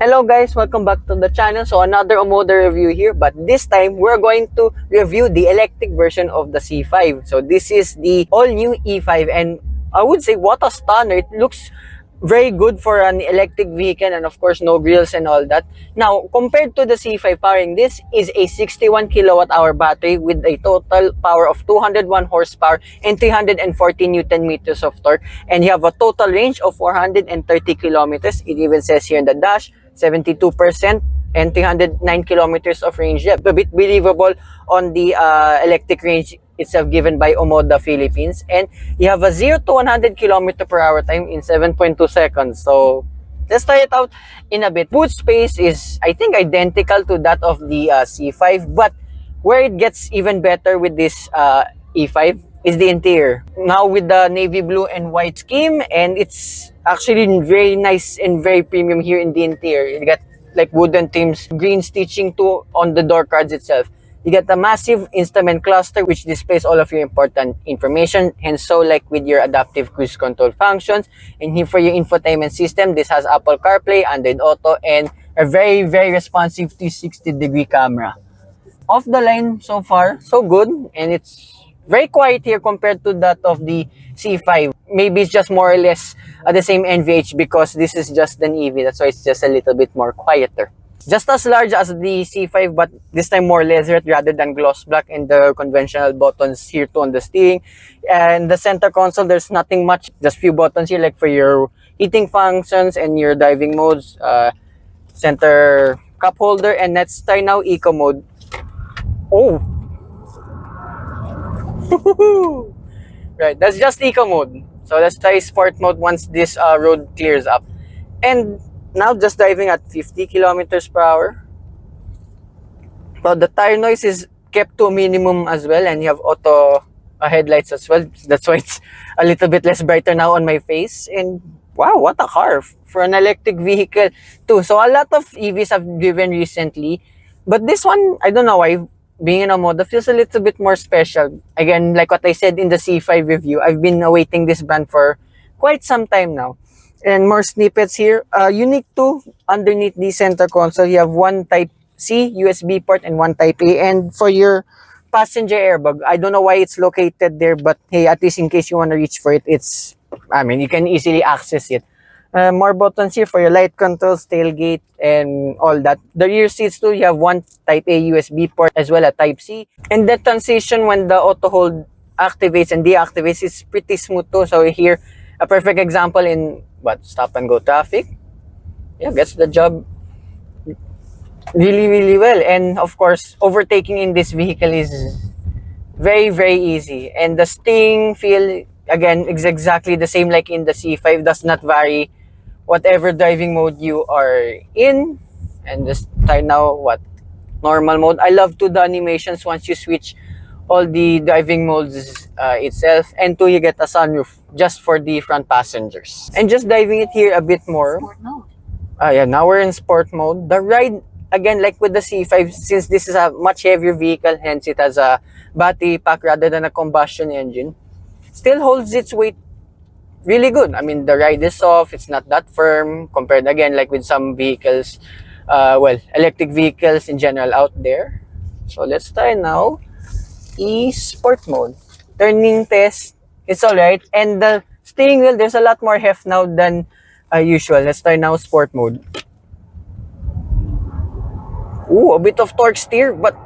Hello guys, welcome back to the channel. So another Omoda review here, but this time we're going to review the electric version of the C5. So this is the all-new E5, and I would say what a stunner. It looks very good for an electric vehicle, and of course no grills and all that. Now compared to the C5 powering, this is a 61 kilowatt hour battery with a total power of 201 horsepower and 340 newton meters of torque, and you have a total range of 430 kilometers. It even says here in the dash 72% and 309 kilometers of range. Yeah, a bit believable on the electric range itself given by Omoda Philippines. And you have a 0 to 100 kilometer per hour time in 7.2 seconds. So let's try it out in a bit. Boot space is, I think, identical to that of the C5, but where it gets even better with this E5 is the interior. Now with the navy blue and white scheme, and it's actually very nice and very premium here in the interior. You got like wooden trims, green stitching too on the door cards itself. You get a massive instrument cluster which displays all of your important information, and so like with your adaptive cruise control functions. And here for your infotainment system, this has Apple CarPlay, Android Auto, and a very responsive 360-degree camera. Off the line so far, so good, and it's very quiet here compared to that of the C5. Maybe it's just more or less the same NVH because this is just an EV. That's why it's just a little bit more quieter. Just as large as the C5, but this time more leatherette rather than gloss black, and the conventional buttons here too on the steering. And the center console, there's nothing much, just few buttons here like for your heating functions and your driving modes, center cup holder. And let's try now eco mode. Oh, right, that's just eco mode. So let's try sport mode once this road clears up. And now just driving at 50 kilometers per hour. But the tire noise is kept to a minimum as well, and you have auto headlights as well. That's why it's a little bit less brighter now on my face. And wow, what a car for an electric vehicle too. So a lot of EVs I've driven recently, but this one, I don't know why, being in Omoda feels a little bit more special. Again, like what I said in the C5 review, I've been awaiting this brand for quite some time now. And more snippets here. Unique too, underneath the center console, you have one Type C USB port and one Type A. And for your passenger airbag, I don't know why it's located there, but hey, at least in case you want to reach for it, you can easily access it. More buttons here for your light controls, tailgate, and all that. The rear seats too, you have one Type A USB port as well as Type C. And the transition when the auto hold activates and deactivates is pretty smooth too. So here, a perfect example in stop and go traffic. Yeah, gets the job really well. And of course, overtaking in this vehicle is very easy. And the steering feel, again, is exactly the same like in the C5. Does not vary whatever driving mode you are in. And just try now normal mode. I love the animations once you switch all the driving modes itself. And two, you get a sunroof just for the front passengers. And just diving it here a bit more. Sport mode. Yeah, now we're in sport mode. The ride, again, like with the C5, since this is a much heavier vehicle, hence it has a battery pack rather than a combustion engine, still holds its weight really good. I mean, the ride is soft, it's not that firm compared, again, like with some vehicles, electric vehicles in general out there. So let's try now sport mode. Turning test, it's alright. And the steering wheel, there's a lot more heft now than usual. Let's try now sport mode. Ooh, a bit of torque steer, but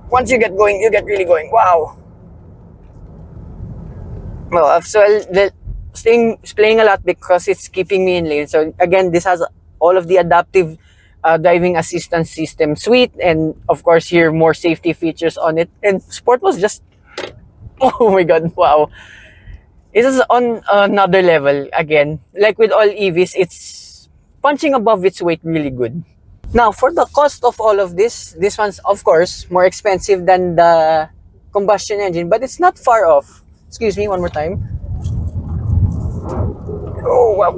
once you get going, you get really going. Wow. Well, so the steering is playing a lot because it's keeping me in lane. So again, this has all of the adaptive driving assistance system suite, and of course here more safety features on it. And sport was just, oh my god, wow, it is on another level. Again, like with all EVs, it's punching above its weight really good. Now for the cost of all of this one's of course more expensive than the combustion engine, but it's not far off. Excuse me, one more time. Oh wow.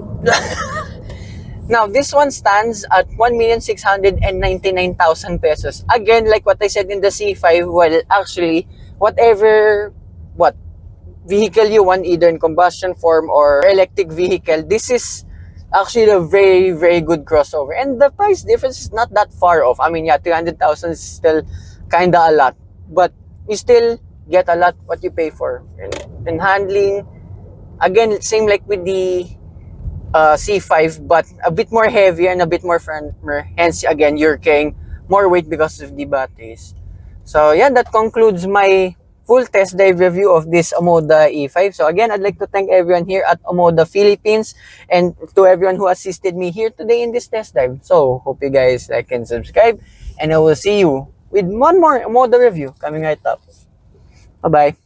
Now, this one stands at 1,699,000 pesos. Again, like what I said in the C5, well, actually, whatever vehicle you want, either in combustion form or electric vehicle, this is actually a very, very good crossover. And the price difference is not that far off. I mean, yeah, 300,000 is still kinda a lot. But you still get a lot what you pay for. And handling, again, same like with the C5, but a bit more heavier and a bit more firmer. Hence, again, you're carrying more weight because of the batteries. So yeah, that concludes my full test drive review of this Omoda E5. So again, I'd like to thank everyone here at Omoda Philippines and to everyone who assisted me here today in this test drive. So hope you guys like and subscribe, and I will see you with one more Omoda review coming right up. Bye-bye.